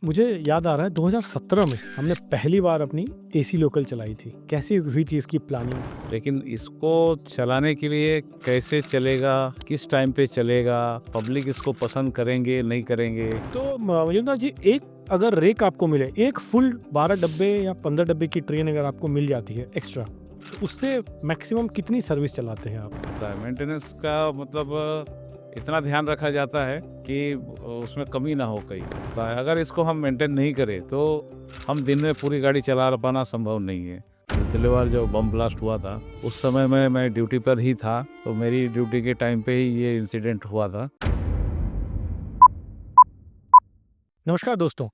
मुझे याद आ रहा है 2017 में हमने पहली बार अपनी एसी लोकल चलाई थी। कैसी हुई थी इसकी प्लानिंग? लेकिन इसको चलाने के लिए कैसे चलेगा, किस टाइम पे चलेगा, पब्लिक इसको पसंद करेंगे नहीं करेंगे। तो मजुमदार जी, एक अगर रेक आपको मिले, एक फुल 12 डब्बे या 15 डब्बे की ट्रेन अगर आपको मिल जाती है एक्स्ट्रा, तो उससे मैक्सिमम कितनी सर्विस चलाते हैं आप? मेंटेनेंस का मतलब इतना ध्यान रखा जाता है कि उसमें कमी ना हो कहीं। तो अगर इसको हम मेंटेन नहीं करें तो हम दिन में पूरी गाड़ी चला पाना संभव नहीं है। पिछले बार जो बम ब्लास्ट हुआ था उस समय में मैं ड्यूटी पर ही था, तो मेरी ड्यूटी के टाइम पे ही ये इंसिडेंट हुआ था। नमस्कार दोस्तों,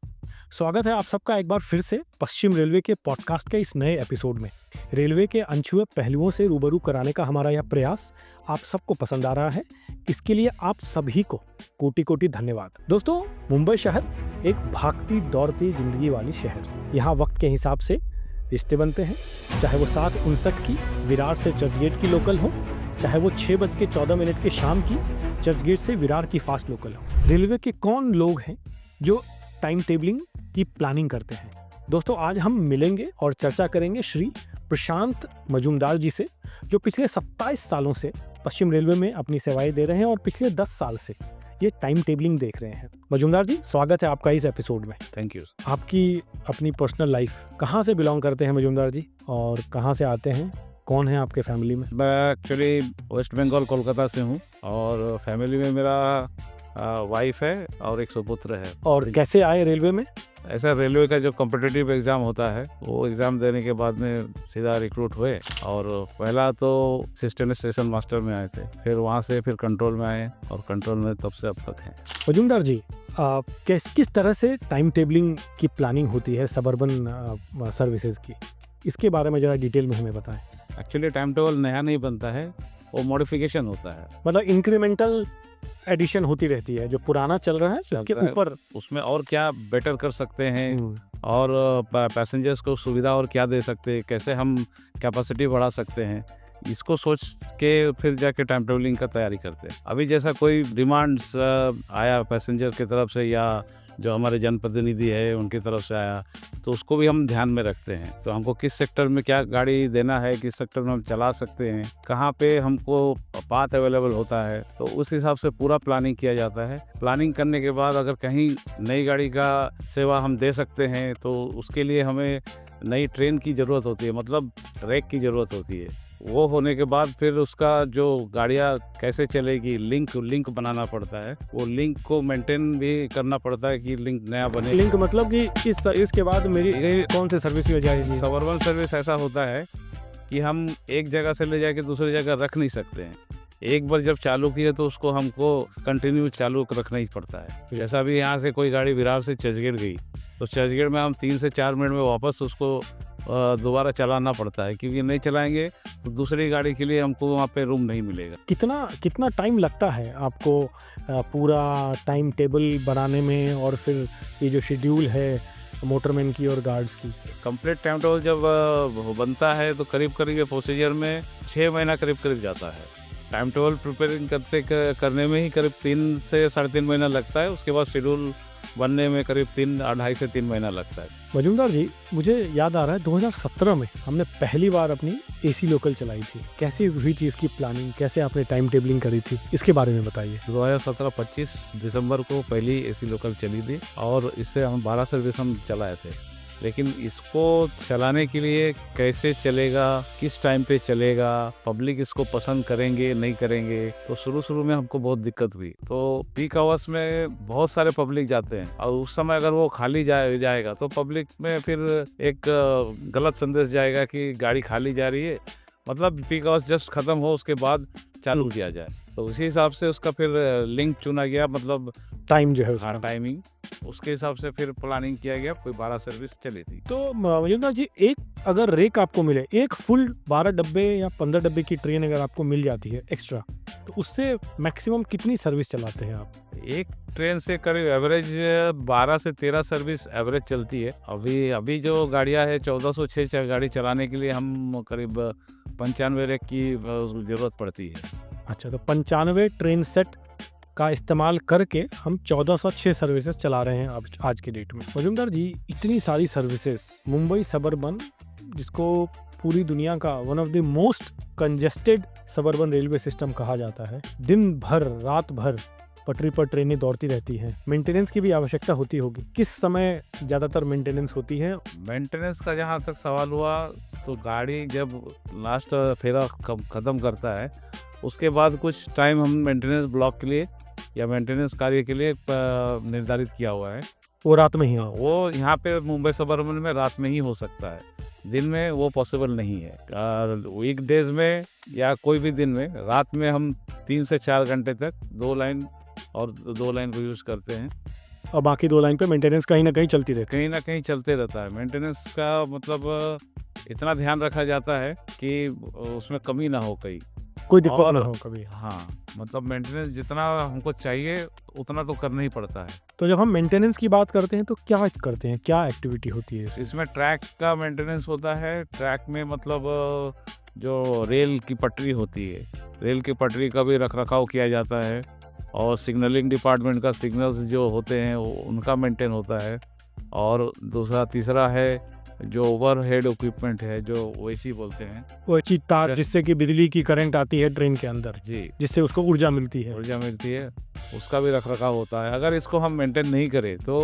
स्वागत है आप सबका एक बार फिर से पश्चिम रेलवे के पॉडकास्ट के इस नए एपिसोड में। रेलवे के अनछुए पहलुओं से रूबरू कराने का हमारा यह प्रयास आप सबको पसंद आ रहा है, इसके लिए आप सभी को कोटि कोटि धन्यवाद। दोस्तों, मुंबई शहर एक भागती दौड़ती जिंदगी वाली शहर। यहाँ वक्त के हिसाब से रिश्ते बनते हैं, चाहे वो 7:59 की विरार से चर्चगेट की लोकल हो, चाहे वो 6:14 के शाम की चर्चगेट से विरार की फास्ट लोकल हो। रेलवे के कौन लोग हैं जो टाइम टेबलिंग की प्लानिंग करते हैं? दोस्तों, आज हम मिलेंगे और चर्चा करेंगे श्री प्रशांत मजूमदार जी से, जो पिछले 27 सालों से पश्चिम रेलवे में अपनी सेवाएं दे रहे हैं और पिछले 10 साल से ये टाइम टेबलिंग देख रहे हैं। मजूमदार जी, स्वागत है आपका इस एपिसोड में। Thank you. आपकी अपनी पर्सनल लाइफ, कहाँ से बिलोंग करते हैं मजूमदार जी, और कहाँ से आते हैं? कौन है आपके फैमिली में? मैं एक्चुअली वेस्ट बंगाल कोलकाता से हूँ और फैमिली में मेरा वाइफ है और एक सुपुत्र है। और कैसे आए रेलवे में? ऐसा रेलवे का जो कॉम्पिटिटिव एग्ज़ाम होता है वो एग्ज़ाम देने के बाद में सीधा रिक्रूट हुए और पहला तो असिस्टेंट स्टेशन मास्टर में आए थे, फिर वहाँ से फिर कंट्रोल में आए और कंट्रोल में तब से अब तक हैं। मजूमदार जी, किस तरह से टाइम टेबलिंग की प्लानिंग होती है सबअर्बन सर्विसेज की? इसके बारे में ज़रा डिटेल में हमें बताएं। एक्चुअली टाइम टेबल नया नहीं बनता है, वो मॉडिफिकेशन होता है। मतलब इंक्रीमेंटल एडिशन होती रहती है, जो पुराना चल रहा है उसके ऊपर उसमें और क्या बेटर कर सकते हैं और पैसेंजर्स को सुविधा और क्या दे सकते हैं, कैसे हम कैपेसिटी बढ़ा सकते हैं, इसको सोच के फिर जाके टाइम टेबलिंग का तैयारी करते हैं। अभी जैसा कोई डिमांड्स आया पैसेंजर की तरफ से या जो हमारे जनप्रतिनिधि है उनकी तरफ से आया, तो उसको भी हम ध्यान में रखते हैं। तो हमको किस सेक्टर में क्या गाड़ी देना है, किस सेक्टर में हम चला सकते हैं, कहाँ पे हमको पाथ अवेलेबल होता है, तो उस हिसाब से पूरा प्लानिंग किया जाता है। प्लानिंग करने के बाद अगर कहीं नई गाड़ी का सेवा हम दे सकते हैं तो उसके लिए हमें नई ट्रेन की ज़रूरत होती है, मतलब ट्रैक की ज़रूरत होती है। वो होने के बाद फिर उसका जो गाड़ियाँ कैसे चलेगी, लिंक बनाना पड़ता है। वो लिंक को मेंटेन भी करना पड़ता है कि लिंक नया बने। लिंक मतलब कि इस सर्विस के बाद मेरी कौन सी सर्विस हो जाएगी? सबअर्बन सर्विस ऐसा होता है कि हम एक जगह से ले जाके दूसरी जगह रख नहीं सकते हैं। एक बार जब चालू किए तो उसको हमको कंटिन्यू चालू रखना ही पड़ता है। जैसा भी यहाँ से कोई गाड़ी विरार से चर्चगेट गई तो चर्चगेट में हम 3 से 4 मिनट में वापस उसको दोबारा चलाना पड़ता है, क्योंकि नहीं चलाएंगे तो दूसरी गाड़ी के लिए हमको वहाँ पे रूम नहीं मिलेगा। कितना टाइम लगता है आपको पूरा टाइम टेबल बनाने में, और फिर ये जो शेड्यूल है मोटरमैन की और गार्ड्स की? कंप्लीट टाइम टेबल जब बनता है तो करीब प्रोसीजर में 6 महीना करीब जाता है। टाइम टेबल प्रिपेयरिंग करने में ही करीब 3 से 3.5 महीना लगता है। उसके बाद शेड्यूल बनने में करीब 2.5 से 3 महीना लगता है। मजूमदार जी, मुझे याद आ रहा है 2017 में हमने पहली बार अपनी एसी लोकल चलाई थी। कैसी हुई थी इसकी प्लानिंग? कैसे आपने टाइम टेबलिंग करी थी? इसके बारे में बताइए। 2017 25 दिसंबर को पहली एसी लोकल चली थी और इससे हम 12 सर्विस हम चलाए थे। लेकिन इसको चलाने के लिए कैसे चलेगा, किस टाइम पे चलेगा, पब्लिक इसको पसंद करेंगे नहीं करेंगे, तो शुरू में हमको बहुत दिक्कत हुई। तो पीक आवर्स में बहुत सारे पब्लिक जाते हैं और उस समय अगर वो खाली जाएगा तो पब्लिक में फिर एक गलत संदेश जाएगा कि गाड़ी खाली जा रही है, मतलब पीक आवर्स जस्ट खत्म हो उसके बाद चालू किया जाए। तो उसी हिसाब से उसका फिर लिंक चुना गया, मतलब टाइम जो है उसका टाइमिंग, उसके हिसाब से फिर प्लानिंग किया गया। कोई 12 सर्विस चली थी। तो मजूमदार जी, एक अगर रेक आपको मिले, एक फुल 12 डब्बे या 15 डब्बे की ट्रेन अगर आपको मिल जाती है एक्स्ट्रा, तो उससे मैक्सिमम कितनी सर्विस चलाते हैं आप? एक ट्रेन से करीब एवरेज 12 से 13 सर्विस एवरेज चलती है। अभी जो गाड़ियाँ है 1406 गाड़ी चलाने के लिए हम करीब 95 रेक की ज़रूरत पड़ती है। अच्छा, तो 95 ट्रेन सेट का इस्तेमाल करके हम 1406 सर्विसेज चला रहे हैं अब आज के डेट में। मजूमदार जी, इतनी सारी सर्विसेज, मुंबई सबर्बन, जिसको पूरी दुनिया का one of the most congested suburban railway system कहा जाता है, दिन भर रात भर पटरी पर ट्रेनें दौड़ती रहती हैं, मेंटेनेंस की भी आवश्यकता होती होगी। किस समय ज़्यादातर मेंटेनेंस होती है? मेंटेनेंस का जहाँ तक सवाल हुआ, तो गाड़ी जब लास्ट फेरा ख़त्म करता है, उसके बाद कुछ टाइम हम मेंटेनेंस ब्लॉक के लिए या मेंटेनेंस कार्य के लिए निर्धारित किया हुआ है। वो रात में ही है? वो यहाँ पे मुंबई सबर्बन में रात में ही हो सकता है, दिन में वो पॉसिबल नहीं है। वीक डेज में या कोई भी दिन में, रात में हम 3 से 4 घंटे तक 2 लाइन और 2 लाइन को यूज़ करते हैं, और बाकी 2 लाइन पे मेंटेनेंस कहीं ना कहीं चलती रहती है। कहीं ना कहीं चलते रहता है। मेंटेनेंस का मतलब इतना ध्यान रखा जाता है कि उसमें कमी ना हो कहीं, कोई दिक्कत ना हो कभी। हाँ, मतलब मेंटेनेंस जितना हमको चाहिए उतना तो करना ही पड़ता है। तो जब हम मेंटेनेंस की बात करते हैं तो क्या करते हैं, क्या एक्टिविटी होती है इसमें? इसमें ट्रैक का मेंटेनेंस होता है। ट्रैक में मतलब जो रेल की पटरी होती है, रेल की पटरी का भी रखरखाव किया जाता है, और सिग्नलिंग डिपार्टमेंट का सिग्नल्स जो होते हैं उनका मेंटेन होता है। और तीसरा है जो ओवरहेड इक्विपमेंट है, जो ओएसी बोलते हैं, वो अच्छी तार जिससे कि बिजली की करंट आती है ट्रेन के अंदर, जी, जिससे उसको ऊर्जा मिलती है। ऊर्जा मिलती है, उसका भी रखरखाव होता है। अगर इसको हम मेंटेन नहीं करें तो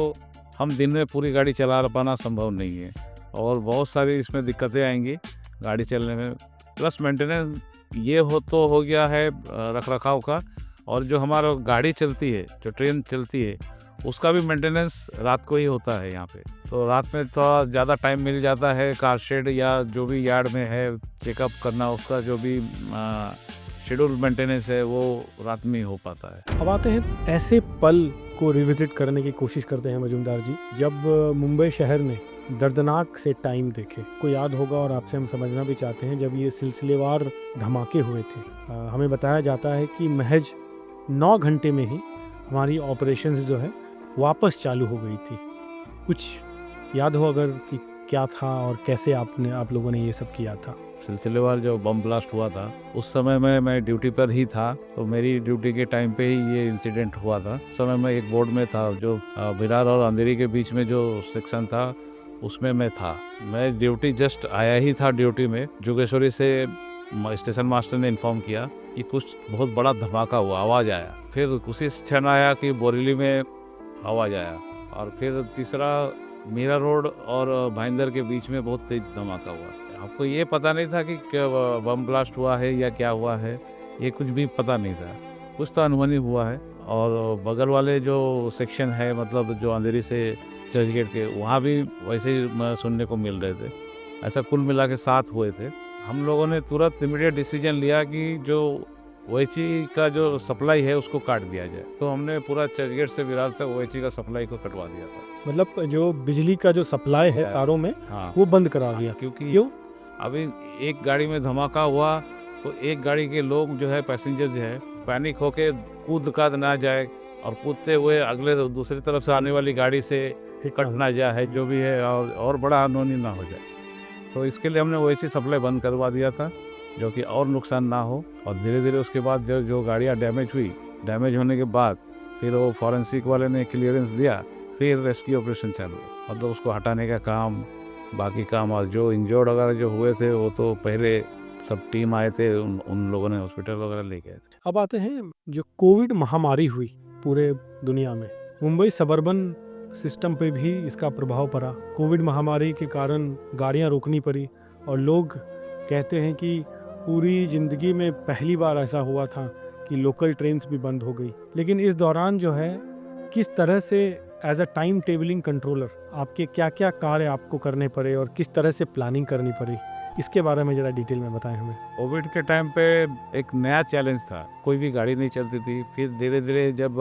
हम दिन में पूरी गाड़ी चला पाना संभव नहीं है, और बहुत सारी इसमें दिक्कतें आएंगी गाड़ी चलने में। प्लस मेंटेनेंस ये हो गया है रखरखाव का, और जो हमारा गाड़ी चलती है, जो ट्रेन चलती है, उसका भी मेंटेनेंस रात को ही होता है यहाँ पे। तो रात में थोड़ा ज़्यादा टाइम मिल जाता है, कार शेड या जो भी यार्ड में है चेकअप करना, उसका जो भी शेड्यूल मेंटेनेंस है वो रात में ही हो पाता है। अब आते हैं ऐसे पल को रिविजिट करने की कोशिश करते हैं मजूमदार जी, जब मुंबई शहर ने दर्दनाक से टाइम देखे। को याद होगा, और आपसे हम समझना भी चाहते हैं, जब ये सिलसिलेवार धमाके हुए थे। हमें बताया जाता है कि महज 9 घंटे में ही हमारी ऑपरेशंस जो है वापस चालू हो गई थी। कुछ याद हो अगर कि क्या था और कैसे आप लोगों ने ये सब किया था? सिलसिलेवार जो बम ब्लास्ट हुआ था, उस समय में मैं ड्यूटी पर ही था, तो मेरी ड्यूटी के टाइम पे ही ये इंसिडेंट हुआ था। उस समय मैं एक बोर्ड में था, जो विरार और अंधेरी के बीच में जो सेक्शन था उसमें मैं था। मैं ड्यूटी जस्ट आया ही था ड्यूटी में, जोगेश्वरी से स्टेशन मास्टर ने इन्फॉर्म किया कि कुछ बहुत बड़ा धमाका हुआ, आवाज़ आया। फिर उसी क्षण आया कि बोरीली में आवाज़ आया, और फिर तीसरा मीरा रोड और भाईंदर के बीच में बहुत तेज धमाका हुआ। आपको ये पता नहीं था कि बम ब्लास्ट हुआ है या क्या हुआ है, ये कुछ भी पता नहीं था। कुछ तो अनहोनी हुआ है। और बगल वाले जो सेक्शन है, मतलब जो अंधेरी से चर्चगेट के, वहाँ भी वैसे ही सुनने को मिल रहे थे। ऐसा कुल मिला के 7 हुए थे। हम लोगों ने तुरंत इमीडिएट डिसीजन लिया कि जो ओएची का जो सप्लाई है उसको काट दिया जाए। तो हमने पूरा चर्चगेट से विरार तक ओएची का सप्लाई को कटवा दिया था। मतलब जो बिजली का जो सप्लाई है तारों में, हाँ, वो बंद करा दिया। क्योंकि क्यों? अभी एक गाड़ी में धमाका हुआ तो एक गाड़ी के लोग जो है, पैसेंजर जो है, पैनिक होके कूद का ना जाए, और कूदते हुए अगले दूसरी तरफ से आने वाली गाड़ी से कट ना जाए, जो भी है, और बड़ा अनहोनी ना हो जाए। तो इसके लिए हमने ओएची सप्लाई बंद करवा दिया था, जो कि और नुकसान ना हो। और धीरे धीरे उसके बाद जो गाड़ियाँ डैमेज होने के बाद फिर वो फॉरेंसिक वाले ने क्लियरेंस दिया, फिर रेस्क्यू ऑपरेशन चालू, मतलब उसको हटाने का काम, बाकी काम। और जो इंजर्ड वगैरह जो हुए थे वो तो पहले सब टीम आए थे, उन लोगों ने हॉस्पिटल वगैरह ले गए थे। अब आते हैं जो कोविड महामारी हुई पूरे दुनिया में, मुंबई सबर्बन सिस्टम पे भी इसका प्रभाव पड़ा। कोविड महामारी के कारण गाड़ियां रोकनी पड़ी, और लोग कहते हैं कि पूरी ज़िंदगी में पहली बार ऐसा हुआ था कि लोकल ट्रेन्स भी बंद हो गई। लेकिन इस दौरान जो है, किस तरह से as a time tabling controller आपके क्या क्या कार्य आपको करने पड़े और किस तरह से प्लानिंग करनी पड़ी, इसके बारे में ज़रा डिटेल में बताएं हमें। कोविड के टाइम पे एक नया चैलेंज था, कोई भी गाड़ी नहीं चलती थी। फिर धीरे धीरे जब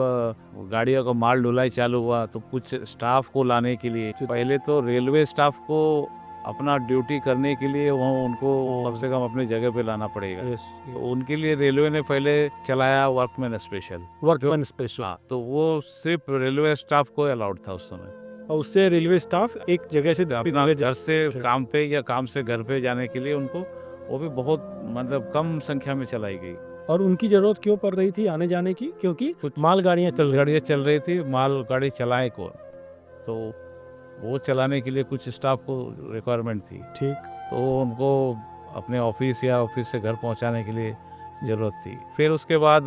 गाड़ियों का माल ढुलाई चालू हुआ, तो कुछ स्टाफ को लाने के लिए, पहले तो रेलवे स्टाफ को अपना ड्यूटी करने के लिए वो उनको कम से कम अपनी जगह पे लाना पड़ेगा। तो उनके लिए रेलवे ने पहले चलाया वर्कमैन स्पेशल। हाँ, तो वो सिर्फ रेलवे स्टाफ को अलाउड था उस समय, और उससे रेलवे स्टाफ एक जगह से अपना घर से काम पे या काम से घर पे जाने के लिए उनको, वो भी बहुत मतलब कम संख्या में चलाई गई। और उनकी ज़रूरत क्यों पड़ रही थी आने जाने की? क्योंकि कुछ मालगाड़ियाँ चल रही गाड़ियाँ चल रही थी, माल गाड़ी चलाए कौन? तो वो चलाने के लिए कुछ स्टाफ को रिक्वायरमेंट थी। ठीक। तो उनको अपने ऑफिस या ऑफिस से घर पहुंचाने के लिए ज़रूरत थी। फिर उसके बाद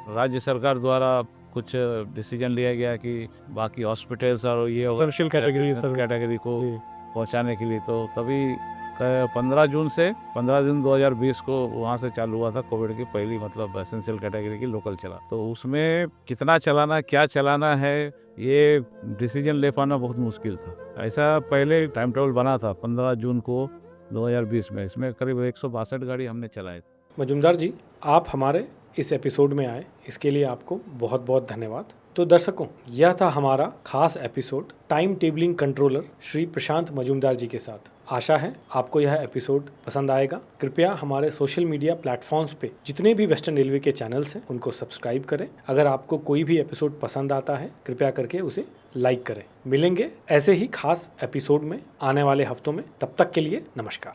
राज्य सरकार द्वारा कुछ डिसीजन लिया गया कि बाकी हॉस्पिटल्स और ये कमर्शियल कैटेगरी कैटेगरी को पहुंचाने के लिए, तो तभी 15 जून 2020 को वहाँ से चालू हुआ था कोविड की पहली मतलब एसेंशियल कैटेगरी की लोकल चला। तो उसमें कितना चलाना, क्या चलाना है, ये डिसीजन ले पाना बहुत मुश्किल था। ऐसा पहले टाइम टेबल बना था 15 जून को 2020 में, इसमें करीब 162 गाड़ी हमने चलाई थी। मजूमदार जी, आप हमारे इस एपिसोड में आए, इसके लिए आपको बहुत बहुत धन्यवाद। तो दर्शकों, यह था हमारा खास episode time tabling controller Shri Prashant Majumdar ji के साथ। आशा है आपको यह एपिसोड पसंद आएगा। कृपया हमारे सोशल मीडिया प्लेटफॉर्म्स पे जितने भी वेस्टर्न रेलवे के चैनल्स हैं उनको सब्सक्राइब करें। अगर आपको कोई भी एपिसोड पसंद आता है कृपया करके उसे लाइक करें। मिलेंगे ऐसे ही खास एपिसोड में आने वाले हफ्तों में। तब तक के लिए नमस्कार।